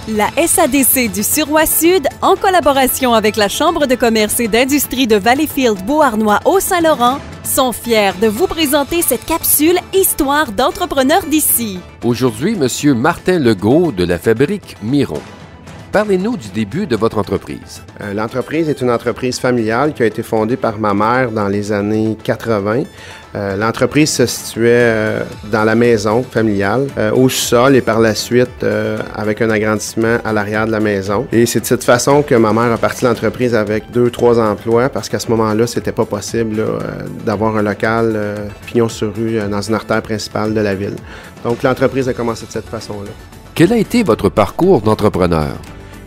La SADC du Suroît-Sud, en collaboration avec la Chambre de commerce et d'industrie de Valleyfield-Beauharnois au Saint-Laurent, sont fiers de vous présenter cette capsule Histoire d'entrepreneurs d'ici. Aujourd'hui, M. Martin Legault de la fabrique Miron. Parlez-nous du début de votre entreprise. L'entreprise est une entreprise familiale qui a été fondée par ma mère dans les années 80. L'entreprise se situait dans la maison familiale, au sol et par la suite avec un agrandissement à l'arrière de la maison. Et c'est de cette façon que ma mère a parti l'entreprise avec 2-3 emplois parce qu'à ce moment-là, c'était pas possible d'avoir un local pignon sur rue dans une artère principale de la ville. Donc l'entreprise a commencé de cette façon-là. Quel a été votre parcours d'entrepreneur?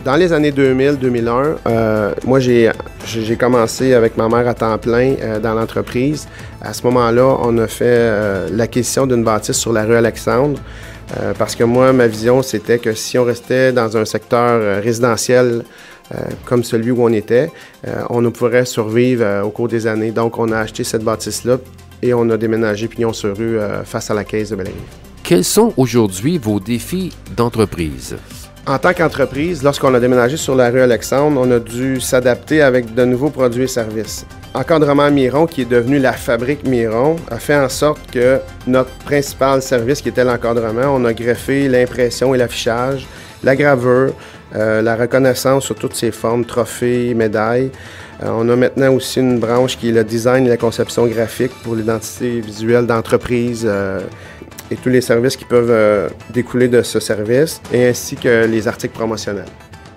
Dans les années 2000-2001, moi, j'ai commencé avec ma mère à temps plein dans l'entreprise. À ce moment-là, on a fait l'acquisition d'une bâtisse sur la rue Alexandre parce que moi, ma vision, c'était que si on restait dans un secteur résidentiel comme celui où on était, on ne pourrait survivre au cours des années. Donc, on a acheté cette bâtisse-là et on a déménagé pignon sur rue face à la caisse de Bellerive. Quels sont aujourd'hui vos défis d'entreprise? En tant qu'entreprise, lorsqu'on a déménagé sur la rue Alexandre, on a dû s'adapter avec de nouveaux produits et services. Encadrement Miron, qui est devenu la fabrique Miron, a fait en sorte que notre principal service, qui était l'encadrement, on a greffé l'impression et l'affichage, la gravure, la reconnaissance sur toutes ses formes, trophées, médailles. On a maintenant aussi une branche qui est le design et la conception graphique pour l'identité visuelle d'entreprise et tous les services qui peuvent découler de ce service, et ainsi que les articles promotionnels.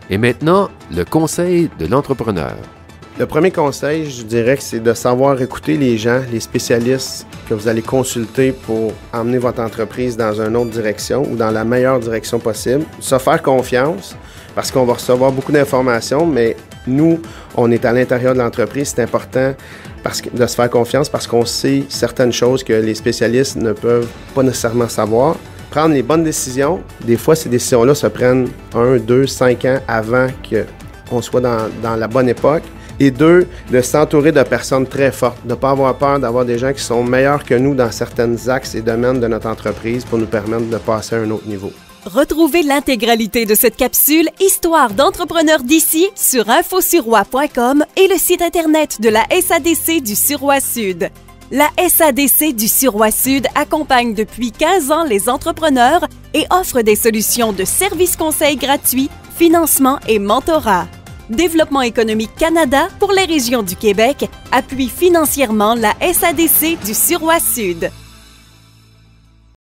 Et maintenant, le conseil de l'entrepreneur. Le premier conseil, je dirais que c'est de savoir écouter les gens, les spécialistes que vous allez consulter pour emmener votre entreprise dans une autre direction ou dans la meilleure direction possible. Se faire confiance parce qu'on va recevoir beaucoup d'informations, mais nous, on est à l'intérieur de l'entreprise. C'est important de se faire confiance parce qu'on sait certaines choses que les spécialistes ne peuvent pas nécessairement savoir. Prendre les bonnes décisions. Des fois, ces décisions-là se prennent 1, 2, 5 ans avant qu'on soit dans la bonne époque. Et 2, de s'entourer de personnes très fortes, de ne pas avoir peur d'avoir des gens qui sont meilleurs que nous dans certains axes et domaines de notre entreprise pour nous permettre de passer à un autre niveau. Retrouvez l'intégralité de cette capsule Histoire d'entrepreneurs d'ici sur infosuroît.com et le site internet de la SADC du Suroît-Sud. La SADC du Suroît-Sud accompagne depuis 15 ans les entrepreneurs et offre des solutions de services conseils gratuits, financement et mentorat. Développement économique Canada pour les régions du Québec appuie financièrement la SADC du Suroît-Sud.